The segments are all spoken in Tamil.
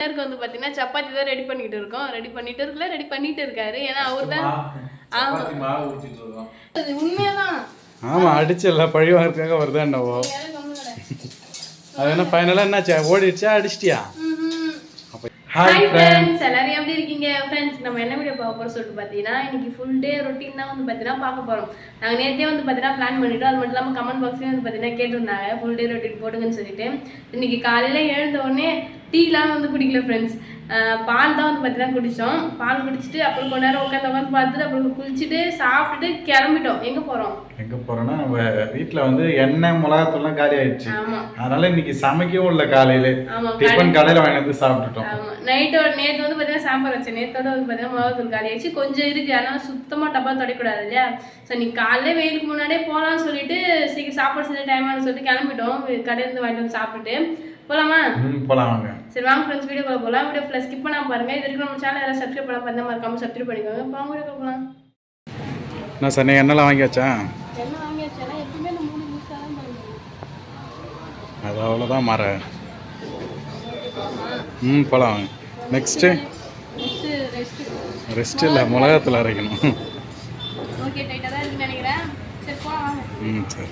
வந்து பாத்தீங்கன்னா சப்பாத்தி தான் ரெடி பண்ணிட்டு இருக்கோம். ரெடி பண்ணிட்டு இருக்காரு. ஏன்னா அவர் தான் உண்மையாதான். ஆமா அடிச்சல பழி வாங்கறதுக்காக வருதா என்னவோ. அது என்ன ஃபைனலா என்னாச்சு ஓடிடுச்சா அடிச்சிட்டியா? ஹாய் ஃப்ரெண்ட்ஸ், எல்லாரும் எப்படி இருக்கீங்க? ஃப்ரெண்ட்ஸ் நம்ம என்ன வீடியோ பார்க்க போறோம் சொல்லிட்டு பார்த்தீங்கன்னா இன்னைக்கு ஃபுல் டே ரொட்டீன் தான் வந்து பார்த்தீங்கன்னா பார்க்க போகிறோம். நாங்கள் நேற்றே வந்து பார்த்தீங்கன்னா பிளான் பண்ணிட்டோம். அது மட்டும் இல்லாமல் கமெண்ட் பாக்ஸ்லேயும் வந்து பார்த்தீங்கன்னா கேட்டிருந்தாங்க ஃபுல் டே ரொட்டீன் போடுங்கன்னு சொல்லிட்டு. இன்னைக்கு காலையில் எழுந்த உடனே டீலாம் வந்து குடிக்கல ஃப்ரெண்ட்ஸ். பால் தான் வந்து பார்த்தீங்கன்னா குடித்தோம். பால் குடிச்சிட்டு அப்புறம் கொஞ்ச நேரம் உட்காந்து பார்த்துட்டு அப்புறம் குளிச்சுட்டு சாப்பிட்டுட்டு கிளம்பிட்டோம். எங்கே போகிறோம்னா நம்ம வீட்டில் வந்து எண்ணெய் மிளகாத்தூள்லாம் காலி ஆயிடுச்சு. அதனால இன்னைக்கு சமைக்கவும் இல்லை. காலையில டிஃபன் கடையில் வாங்கி வந்து சாப்பிட்டுட்டோம். நேற்று வந்து பார்த்தீங்கன்னா சாம்பார் வச்சேன். நேற்றோட வந்து பார்த்தீங்கன்னா மிளகாத்தூள் காலி ஆயிடுச்சு. கொஞ்சம் இருக்குது, அதனால சுத்தமாக டப்பா தொடக்கூடாது இல்லையா? ஸோ நீ காலையில் வெயிலுக்கு முன்னாடியே போகலான்னு சொல்லிட்டு சீக்கிரம் சாப்பாடு செஞ்ச டைமானு சொல்லிட்டு கிளம்பிட்டோம். கடையிலேருந்து வாங்கிட்டு வந்து சாப்பிட்டுட்டு போலாமா? போலாம் வாங்க. சரி வாங்க ஃப்ரெண்ட்ஸ், வீடியோக்குள்ள போகலாம். வீடியோ ஃபுல்லாக ஸ்கிப் பண்ணாம பாருங்க. இது வரைக்கும் நம்ம சேனல் யாராவது சப்ஸ்கிரைப் பண்ண பார்த்தா மறக்காம சப்ஸ்கிரைப் பண்ணிக்கோங்க. போங்க வீடியோக்குள்ள போகலாம். என்ன சார் நீங்கள் என்னெல்லாம் வாங்கியாச்சா? என்ன வாங்கியாச்சா? எப்பவுமே நம்ம 3 நிமிஷம் தான் பண்ணுவோம். அது அவ்வளோதான் மாற. போகலாம் வாங்க. நெக்ஸ்ட்டு ரெஸ்ட் இல்லை, மிளகாத்தூள் அரைக்கணும். ஓகே, டைட்டாக தான் இருக்குன்னு நினைக்கிறேன். சரி போகலாம். சரி.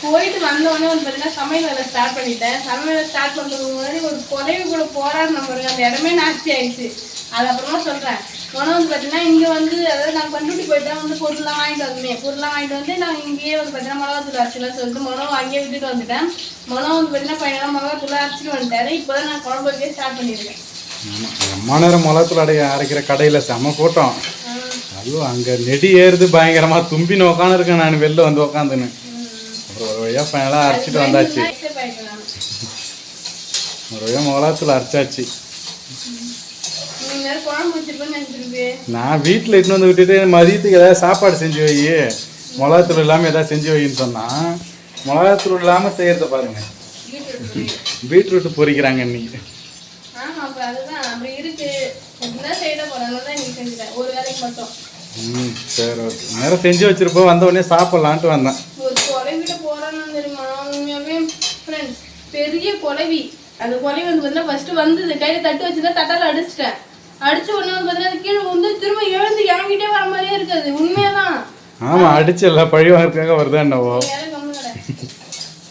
போயிட்டு வந்தோடனே வந்து பார்த்தீங்கன்னா சமையல் வேலை ஸ்டார்ட் பண்ணிட்டேன். சமையல் வேலை ஸ்டார்ட் பண்ணுறதுக்கு முன்னாடி ஒரு குறைவு கூட போராட நம்பருக்கு அந்த இடமே நாஸ்தி ஆயிடுச்சு. அது அப்புறமா சொல்கிறேன். உணவு வந்து பார்த்தீங்கன்னா இங்கே வந்து அதாவது நாங்கள் பண்ருட்டி போயிட்டேன் வந்து பொருள்லாம் வாங்கிட்டு வந்து நாங்கள் இங்கேயே வந்து பார்த்தீங்கன்னா மிளகாத்தூள் அரைச்சிலாம் சொல்லிட்டு உணவு அங்கேயே விட்டுட்டு வந்துட்டேன். உணவு வந்து பார்த்தீங்கன்னா பையனெல்லாம் மிளகாத்தூள் அரைச்சிட்டு வந்துட்டாரு. இப்போ தான் நான் குழம்பு வைக்க ஸ்டார்ட் பண்ணியிருக்கேன். அம்மா நேரம் மிளகாத்தூள் அரைக்கிற கடையில் செம்ம கூட்டம். அதுவும் அங்கே நெடி ஏறுது பயங்கரமாக. தும்பின்னு உட்காந்துருக்கேன் நான் வெளில வந்து உட்காந்துன்னு. ஒரு வழியாக ஃபைனலாக அரைச்சிட்டு வந்தாச்சு. ஒரு வழியாக மிளகாத்தூள் அரைச்சாச்சு. நான் வீட்டில் இட்டுன்னு வந்து விட்டுட்டு மதியத்துக்கு ஏதாவது சாப்பாடு செஞ்சு வை, மிளகாத்தூள் இல்லாமல் ஏதாவது செஞ்சு வைன்னு சொன்னால் மிளகாத்தூள் இல்லாமல் செய்கிறத பாருங்க. பீட்ரூட்டு பொரிக்கிறாங்க இன்னைக்கு. சரி ஓகே. நேரம் செஞ்சு வச்சிருப்போம், வந்த உடனே சாப்பிட்லான்ட்டு வந்தேன். பெரிய குழவி. அந்த குழவி வந்து பார்த்தீங்கன்னா ஃபர்ஸ்ட் வந்து கையில தட்டு வச்சுதான் தட்டால அடிச்சிட்டேன். அடிச்ச உடனே வந்து பார்த்தீங்கன்னா கீழே வந்து திரும்ப எழுந்து இறங்கிட்டே வர மாதிரியே இருக்காது. உண்மையாதான். ஆமா அடிச்சல பழி வாங்கறதுக்காக வருதா என்னவோ.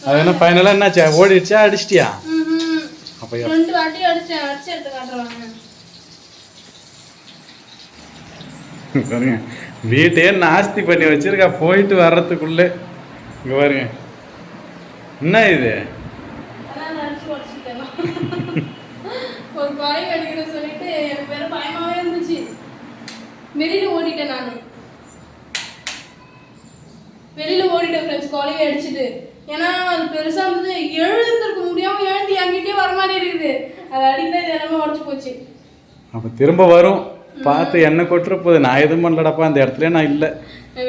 அது என்ன ஃபைனலா என்னாச்சு ஓடிடுச்சா அடிச்சிட்டியா? அப்ப 2 வாட்டி அடிச்சு எடுத்து காட்டுறாங்க. பாருங்க வீட்டையே நாஸ்தி பண்ணி வச்சிருக்கா. போயிட்டு வர்றதுக்குள்ளே இங்க பாருங்க என்ன இது. ஒரு குறை அடிக்கிற சொல்லிட்டு எனக்கு வேற பயமாவே இருந்துச்சு. வெளியில ஓடிட்டேன் ஃப்ரெண்ட்ஸ் குறையை அடிச்சுட்டு. ஏன்னா அது பெருசா வந்து எழுந்திருக்க முடியாம எழுந்து என்கிட்டே வர மாதிரி இருக்குது. அது அடிக்கிட்டே எல்லாமே உடச்சு போச்சு. அப்ப திரும்ப வரும் பார்த்து என்ன கொட்டுற போகுது. நான் எதுவும் பண்ணலடப்பா அந்த இடத்துல நான் இல்லை.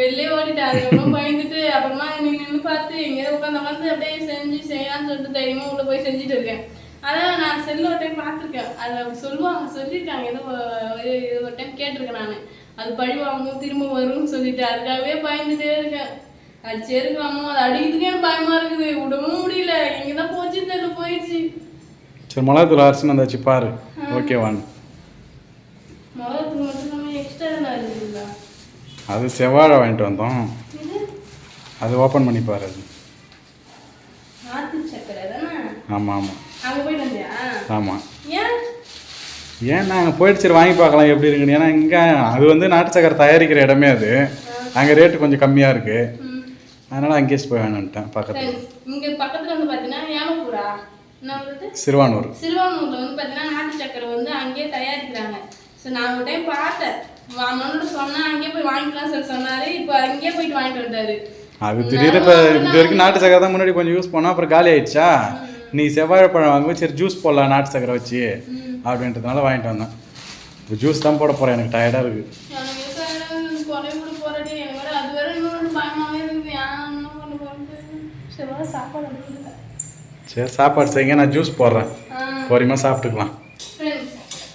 வெளியே ஓடிட்டேன். அதுக்கப்புறம் பயந்துட்டு அப்புறமா நின்று பார்த்து எங்கேயாவது உட்காந்து அப்படியே செய்யலாம்னு சொல்லிட்டு தைரியமா உள்ள போய் செஞ்சுட்டு இருக்கேன். அதான் நான் செல்ல ஒரு டைம் பார்த்துருக்கேன். அது சொல்லியிருக்காங்க ஏதோ ஒரு டைம் கேட்டிருக்கேன் நான். அது பழி வாங்கும் திரும்ப வரும்னு சொல்லிட்டு அதுக்காகவே பயந்துட்டே இருக்கேன். அது செருக்கலாமோ அது அடிக்கிறதுக்கே பயமா இருக்குது. விடவும் முடியல. எங்கதான் போச்சு தெரியல, போயிடுச்சு. சரி மிளகாத்தூள் அரைச்சுன்னு வந்தாச்சு பாரு. ஓகேவான். மிளகாத்தூள் மட்டும் நம்ம எக்ஸ்ட்ரா என்ன இருக்குங்களா? அது செவ்வாழை வாங்கிட்டு வந்தோம். அது ஓப்பன் பண்ணி பாரு. அது நாட்டு சக்கரை தானே? ஆமாம் ஆமாம். அங்கே போயிட்டு வந்தியா? ஆமாம். ஏன் நாங்கள் போயிட்டு சரி வாங்கி பார்க்கலாம் எப்படி இருக்குன்னு. ஏன்னா இங்கே அது வந்து நாட்டு சக்கரை தயாரிக்கிற இடமே அது. அங்கே ரேட்டு கொஞ்சம் கம்மியாக இருக்குது. அதனால் அங்கேயே போய் வேணுன்ட்டேன் பக்கத்தில். இங்கே பக்கத்தில் வந்து பார்த்தீங்கன்னா ஏமப்பூரா சிறுவானூரில் வந்து பார்த்தீங்கன்னா நாட்டு சக்கரை வந்து அங்கேயே தயாரிக்கிறாங்க. ஸோ நான் ஒரு டைம் பார்த்தேன். மன்னோட சொன்னா அங்கேயே போய் வாங்கிக்கலாம் சொல்லி சொன்னாரு. இப்போ அங்கேயே போயிட்டு வாங்கிட்டு வந்தாரு. அது திடீர்னு இப்போ இது வரைக்கும் நாட்டு சக்கரை தான் முன்னாடி கொஞ்சம் யூஸ் பண்ணோம். அப்புறம் காலி ஆயிடுச்சா. நீ செவ்வாழைப்பழம் வாங்கும்போது சரி ஜூஸ் போடலாம் நாட்டு சக்கரை வச்சு அப்படின்றதுனால வாங்கிட்டு வந்தேன். இப்போ ஜூஸ் தான் போட போகிறேன். எனக்கு டயர்டாக இருக்குது. சரி சாப்பாடு செய்யுங்க, நான் ஜூஸ் போடுறேன். பொறுமையாக சாப்பிட்டுக்கலாம்.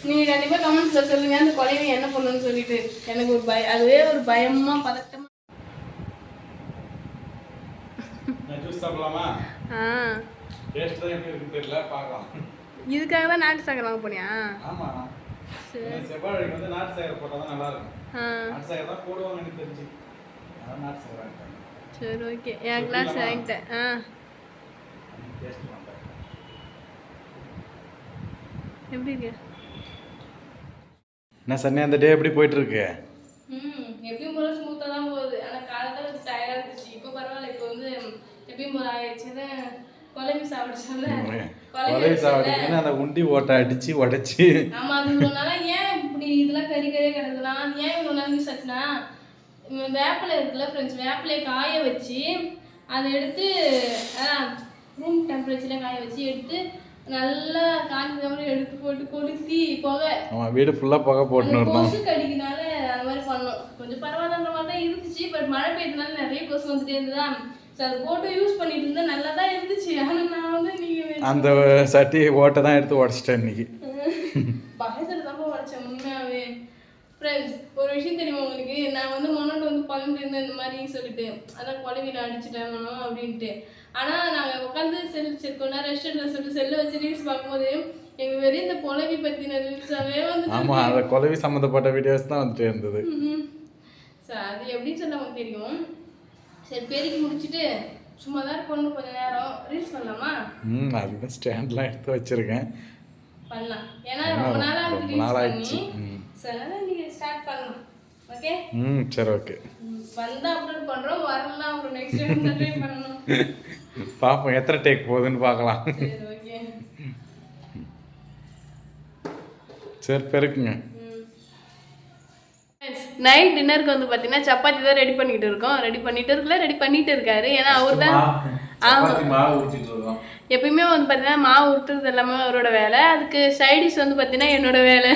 நீங்கள் கண்டிப்பாக கமெண்ட்ஸில் சொல்லுங்கள் அந்த குழந்தை என்ன பண்ணுன்னு சொல்லிட்டு. எனக்கு ஒரு அதுவே ஒரு பயமாக பதட்டமாக. ஜூஸ் சாப்பிடலாமா? டேஸ்ட் தான் எப்படி இருக்குன்னு தெரியல, பார்க்கலாம். இதுக்காக தான் நாட்டு சக்கரை வாங்க போனியா? ஆமா. சரி. செவ்வாழைக்கு வந்து நாட்டு சக்கரை போட்டால் தான் நல்லா இருக்கும். ஆ நாட்டு சக்கரை தான் போடுவாங்க எனக்கு தெரிஞ்சு. அதான் நாட்டு சக்கரை வாங்கிட்டேன். சரி ஓகே. என் கிளாஸ் வாங்கிட்டேன். ஆ டேஸ்ட் பண்ணுறேன். எப்படி இருக்கு? என்ன சன்னி அந்த டே எப்படி போயிட்டு இருக்கு? எப்பயும் போல ஸ்மூத்தாக தான் போகுது. ஆனால் காலத்தில் கொஞ்சம் டயர்டாக இருந்துச்சு. இப்போ பரவாயில்ல. இப்போ வந்து எப்பயும் போல ஆயிடுச்சுன்னு குழம்பு சாப்பிடுச்சோம்ல. கொலை சாப்பிட்டீங்கன்னா அந்த உண்டி ஓட்டை அடிச்சு உடைச்சி. ஆமாம், அது இவ்வளோ நாளாக ஏன் இப்படி இதெல்லாம் கறியே கிடக்குதுலாம், அது ஏன் இவ்வளோ நாள் யூஸ் ஆச்சுன்னா, வேப்பிலை இருக்குல்ல ஃப்ரெண்ட்ஸ், வேப்பிலையை காய வச்சு அதை எடுத்து ரூம் டெம்பரேச்சரில் காய வச்சு எடுத்து நல்லா காய்ச்ச மாதிரி எடுத்து போட்டு கொளுத்தி புகை. ஆமாம், வீடு ஃபுல்லாக புகை போட்டுன்னு இருந்தோம். கொசு கடிக்கிறதுனால அந்த மாதிரி பண்ணோம். கொஞ்சம் பரவாயில்லன்ற மாதிரி தான் இருந்துச்சு. பட் மழை பெய்யறதுனால நிறைய கொசு வந்துட்டே இருந்ததா. ஸோ அதை போட்டு யூஸ் பண்ணிட்டு இருந்தா நல்லா தான் இருந்துச்சு. ஆனால் நான் வந்து நீங்கள் அந்த சட்டி ஓட்டை தான் எடுத்து உடச்சிட்டேன் இன்னைக்கு. பகத்தில் தான் உடச்சேன் உண்மையாகவே. ஃப்ரெண்ட்ஸ், ஒரு விஷயம் தெரியுமா உங்களுக்கு? நான் வந்து மொன்னோட்டு வந்து பழம்பு இருந்தேன் இந்த மாதிரி சொல்லிட்டு, அதான் குழவில அடிச்சுட்டேன் மனம் அப்படின்ட்டு. ஆனால் நாங்கள் உட்காந்து கொஞ்ச நேரம் ரெஸ்ட் எடுத்து சொல்லிட்டு செல்லை வச்சு ரீல்ஸ் பார்க்கும்போது எங்கள் வெறும் இந்த குழவி பற்றின ரீல்ஸாகவே வந்து. ஆமாம், அந்த குழவி சம்மந்தப்பட்ட வீடியோஸ் தான் வந்துட்டே இருந்தது. ஸோ அது எப்படின்னு சொல்ல நமக்கு தெரியும். சரி, பெருக்கி முடிச்சுட்டு சும்மா தான் இருக்கணும், கொஞ்சம் நேரம் ரீல்ஸ் பண்ணலாமா? அதுதான் ஸ்டாண்ட்லாம் எடுத்து வச்சிருக்கேன். பண்ணலாம், ஏன்னா ரொம்ப நாளாக ரீல்ஸ் பண்ணி. ஸோ அதனால் நீங்கள் ஸ்டார்ட் பண்ணலாம். ஓகே? சரி ஓகே. வந்தா அப்லோட் பண்றோம், வரலாம் அப்புறம் நெக்ஸ்ட் டைம் ட்ரை பண்ணனும். பாப்போம் எத்தனை டேக் போகுதுன்னு பார்க்கலாம். சரி ஓகே. சரி பெருக்குங்க. நைட் டின்னருக்கு வந்து பார்த்தீங்கன்னா சப்பாத்தி தான் ரெடி பண்ணிட்டு இருக்கோம். ரெடி பண்ணிட்டு இருக்காரு. ஏன்னா அவர் தான் மாவு ஊற்றிட்டு இருக்கோம். எப்பயுமே வந்து பார்த்தீங்கன்னா மாவு ஊற்றுறது எல்லாமே அவரோட வேலை. அதுக்கு சைடிஷ் வந்து பார்த்தீங்கன்னா என்னோட வேலை.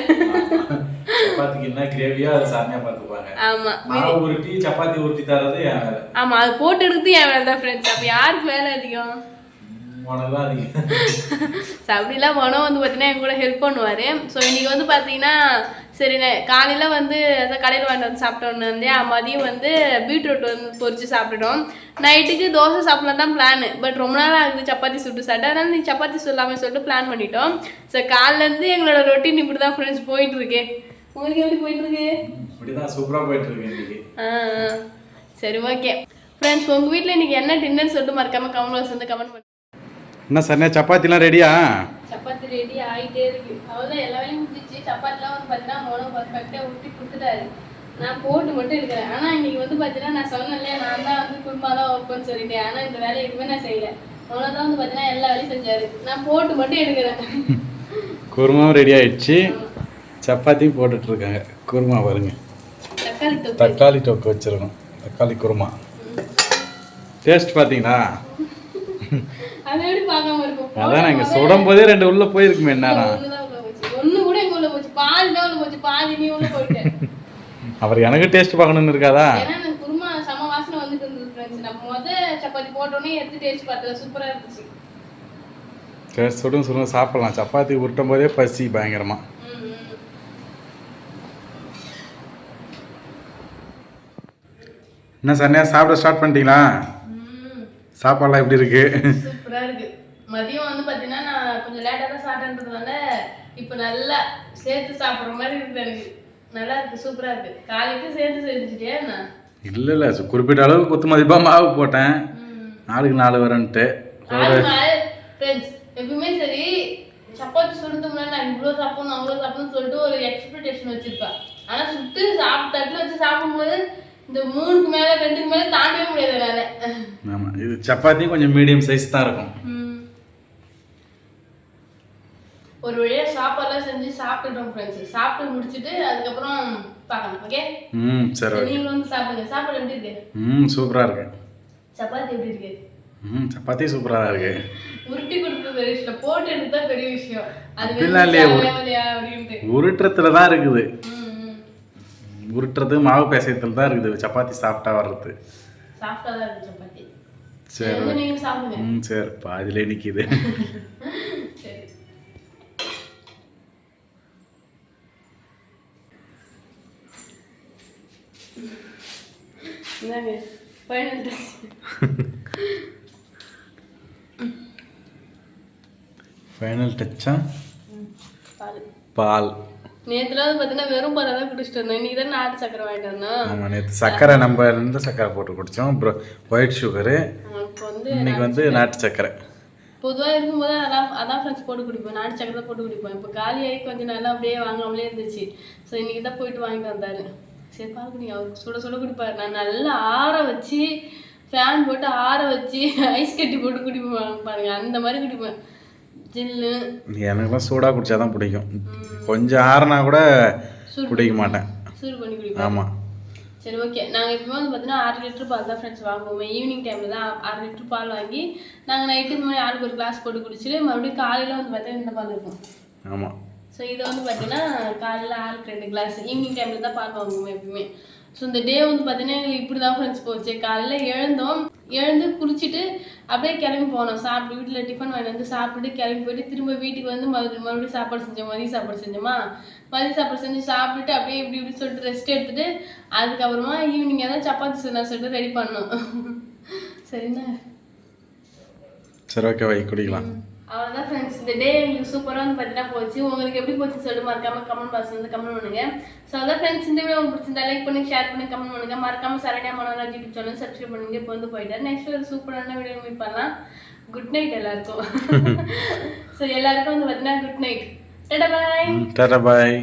சப்பாத்திக்கு என்ன கிரேவியா அது சாமியா பார்த்துப்பாங்க. ஆமா, மாவு உருட்டி சப்பாத்தி உருட்டி தரது என் வேலை. ஆமா, அது போட்டு எடுத்து என் வேலை தான் ஃப்ரெண்ட்ஸ். அப்போ யாருக்கு வேலை அதிகம்? உனக்கு தான் அதிகம். ஸோ அப்படிலாம் மனம் வந்து பார்த்தீங்கன்னா என் கூட ஹெல்ப் பண்ணுவார். ஸோ இன்றைக்கி வந்து பார்த்தீங்கன்னா சரி, காலையில் வந்து அதான் கடையில் வாங்கிட்டு வந்து சாப்பிட்டோன்னு இல்லையா, மதியம் வந்து பீட்ரூட் வந்து பொரிச்சு சாப்பிட்டுட்டோம். நைட்டுக்கு தோசை சாப்பிடலாம் தான் பிளான். பட் ரொம்ப நாள் ஆகுது சப்பாத்தி சுட்டு சாப்பிட்டு, அதனால நீ சப்பாத்தி சொல்லாமல் சொல்லிட்டு பிளான் பண்ணிட்டோம். ஸோ காலிலேருந்து எங்களோட ரொட்டீன் இப்படி தான் ஃப்ரெண்ட்ஸ் போயிட்டுருக்கு. உங்களுக்கு எப்படி போயிட்டுருக்கு? இப்படி தான் சூப்பராக போயிட்டுருக்கு இன்றைக்கி. சரி ஓகே ஃப்ரெண்ட்ஸ், உங்கள் வீட்டில் இன்றைக்கி என்ன டின்னர் சொல்லிட்டு மறக்காமல் கமெண்ட் பாக்ஸ் வந்து கமெண்ட் பண்ணி. என்ன சரண்யா, சப்பாத்திலாம் ரெடியா? சப்பாத்தி ரெடி ஆகிட்டே இருக்கு. அவ்வளோதான், எல்லா வேலையும் முடிஞ்சிச்சு. சப்பாத்திலாம் வந்து பார்த்தீங்கன்னா மோனம் பர்ஃபெக்டாக ஊற்றி கொடுத்துட்டாரு. நான் போட்டு மட்டும் இருக்கிறேன். ஆனால் இன்னைக்கு வந்து பார்த்தீங்கன்னா நான் சொன்னேன்ல, நான் தான் வந்து குருமா தான் வைப்பேன்னு சொல்லிட்டேன். ஆனால் இந்த வேலையை எதுவுமே நான் செய்யலை. மோனம் தான் வந்து பார்த்தீங்கன்னா எல்லா வேலையும் செஞ்சாரு. நான் போட்டு மட்டும் எடுக்கிறேன். குருமாவும் ரெடி ஆயிடுச்சு, சப்பாத்தியும் போட்டுட்டு இருக்காங்க. குருமா பாருங்க, தக்காளி தொக்கு வச்சிருக்கோம். தக்காளி குருமா டேஸ்ட் பார்த்தீங்களா? அதான் நாங்க சுடும் போதே 2 உள்ள போயிருக்குமே. என்னன்னா ஒண்ணு கூட எங்க உள்ள போச்சு, பாதி தான் உள்ள போச்சு, பாதி நீ உள்ள போயிட்ட. அவர் எனக்கு டேஸ்ட் பார்க்கணும்னு இருக்காதா? ஏன்னா எனக்கு குருமா சம வாசனை வந்துட்டு இருந்தது ஃப்ரெண்ட்ஸ். நம்ம சப்பாத்தி போட்டோன்னே எடுத்து டேஸ்ட் பார்த்தது சூப்பரா இருந்துச்சு. சரி, சுடுங்க சாப்பிடலாம். சப்பாத்தி உருட்டும் போதே பசி பயங்கரமா. என்ன சரண்யா, சாப்பிட ஸ்டார்ட் பண்ணிட்டீங்களா? சாப்பாடுலாம் எப்படி இருக்கு? சூப்பரா இருக்கு. மதியம் வந்து பார்த்தீங்கன்னா நான் கொஞ்சம் லேட்டாக தான் சாப்பிட்டதுனால இப்போ நல்லா சேர்த்து சாப்பிட்ற மாதிரி இருக்கு. எனக்கு நல்லா இருக்கு, சூப்பராக இருக்கு. காலைக்கு சேர்த்து செஞ்சுட்டேன் நான். இல்லை குறிப்பிட்ட அளவுக்கு குத்து மதிப்பாக மாவு போட்டேன். 4க்கு 4 வரன்ட்டு. ஃப்ரெண்ட்ஸ், எப்பவுமே சரி சப்பாத்தி சுடுறதுக்கு முன்னாடி நான் இவ்வளோ சாப்பிடணும் அவ்வளோ சாப்பிடணும்னு சொல்லிட்டு ஒரு எக்ஸ்பெக்டேஷன் வச்சிருப்பேன். ஆனால் சுட்டு தட்டில் வச்சு சாப்பிடும்போது இந்த 3க்கு மேலே 2க்கு மேலே தாண்டவே முடியாது என்னால. ஆமாம், இது சப்பாத்தியும் கொஞ்சம் மீடியம் சைஸ் தான் இருக்கும். ஒரு வழியா சாப்பாடுலாம் செஞ்சு சாப்பிட்டுட்டோம் ஃப்ரெண்ட்ஸ். சாப்பிட்டு முடிச்சுட்டு அதுக்கப்புறம் பார்க்கலாம். ஓகே? சரி, நீங்களும் வந்து சாப்பிடுங்க. சாப்பாடு எப்படி இருக்கு? சூப்பராக இருக்கு. சப்பாத்தி எப்படி இருக்கு? சப்பாத்தி சூப்பராக தான் இருக்கு. உருட்டி கொடுத்தது பெரிய விஷயம், போட்டு எடுத்தா பெரிய விஷயம். அது அப்படின்ட்டு உருட்டுறதுல தான் இருக்குது. உருட்டுறது மாவு பேசத்துல தான் இருக்குது. சப்பாத்தி சாப்பிட்டா வர்றது சாப்பிட்டா தான் இருக்கு சப்பாத்தி. சரி நீங்க சாப்பிடுங்க. சரி, பாதியிலே நிக்குது. சரி, இந்தாங்க ஃபைனல் டச். ஃபைனல் டச்சா பால் பால். நேற்றுலாம் வந்து பார்த்தீங்கன்னா வெறும் பாலை தான் குடிச்சிட்டு இருந்தோம். இன்னைக்கு தான் நாட்டு சக்கரை வாங்கிட்டு வந்தோம். ஆமாம், நேற்று சர்க்கரை நம்ம இந்த சர்க்கரை போட்டு குடித்தோம். அப்புறம் ஒயிட் சுகரு. இப்போ வந்து இன்னைக்கு வந்து நாட்டு சர்க்கரை. பொதுவாக இருக்கும்போது அதான் ஃப்ரெண்ட்ஸ் போட்டு குடிப்போம். நாட்டு சக்கரை தான் போட்டு குடிப்போம். இப்போ காலியாகி கொஞ்சம் நாளாக அப்படியே வாங்காமலே இருந்துச்சு. ஸோ இன்றைக்கி தான் போயிட்டு வாங்கிட்டு வந்தாரு. சரி பார்க்க நீங்கள் அவருக்கு சுட சுட குடிப்பாரு. நான் நல்லா ஆற வச்சு ஃபேன் போட்டு ஆற வச்சு ஐஸ் கட்டி போட்டு குடிப்பேன் பாருங்க, அந்த மாதிரி குடிப்பேன். ஜில்லு எனக்குலாம் சூடாக குடித்தா தான் பிடிக்கும். கொஞ்சம் ஆறுனா கூட குடிக்க மாட்டேன். சூடு பண்ணி குடிப்பேன். ஆமாம். சரி ஓகே. நாங்கள் எப்பவுமே வந்து பார்த்தீங்கன்னா 6 லிட்டர் பால் தான் ஃப்ரெண்ட்ஸ் வாங்குவோமே. ஈவினிங் டைமில் தான் 6 லிட்டர் பால் வாங்கி நாங்கள் நைட்டு இந்த மாதிரி ஆளுக்கு ஒரு கிளாஸ் போட்டு குடிச்சிட்டு மறுபடியும் காலையில் வந்து பார்த்தீங்கன்னா இந்த பால் இருக்கும். ஆமாம். ஸோ இதை வந்து பார்த்தீங்கன்னா காலையில் ஆளுக்கு 2 கிளாஸ், ஈவினிங் டைமில் தான் பால் வாங்குவோம் எப்பவுமே. ஸோ இந்த டே வந்து பார்த்தீங்கன்னா எங்களுக்கு இப்படி தான் ஃப்ரெண்ட்ஸ் போச்சு. காலையில் எழுந்து குளிச்சுட்டு அப்படியே கிளம்பி போனோம். சாப்பிட்டு வீட்டில் டிஃபன் வாங்கி வந்து சாப்பிட்டுட்டு கிளம்பி போயிட்டு திரும்ப வீட்டுக்கு வந்து மறுபடியும் சாப்பாடு செஞ்சோம். மதிய சாப்பாடு செஞ்சோமா, மதிய சாப்பாடு செஞ்சு சாப்பிட்டுட்டு அப்படியே இப்படி சொல்லிட்டு ரெஸ்ட் எடுத்துட்டு அதுக்கப்புறமா ஈவினிங் ஏதாவது சப்பாத்தி செய்யணும் சொல்லிட்டு ரெடி பண்ணோம். சரிண்ணா? சரி ஓகே, வை குடிக்கலாம். அவ்வளோதான் ஃப்ரெண்ட்ஸ், இந்த டே எங்களுக்கு சூப்பராக வந்து பார்த்தீங்கன்னா போச்சு. உங்களுக்கு எப்படி போச்சு சொல்லிட்டு மறக்காம கமெண்ட் பாக்ஸ் வந்து கமெண்ட் பண்ணுங்க. ஸோ அதான் ஃப்ரெண்ட்ஸ், இந்த வீடியோ உங்களுக்கு பிடிச்சிருந்தா லைக் பண்ணி ஷேர் பண்ணி கமெண்ட் பண்ணுங்க. மறக்காம Saranya Manoraj YouTube channel subscribe பண்ணுங்க. இப்போ வந்து போயிட்டார். நெக்ஸ்ட் ஒரு சூப்பரான வீடியோ மீட் பண்ணலாம். குட் நைட் எல்லாருக்கும். ஸோ எல்லாருக்கும் வந்து பார்த்தீங்கன்னா குட் நைட். டாடா பாய். டாடா பாய்.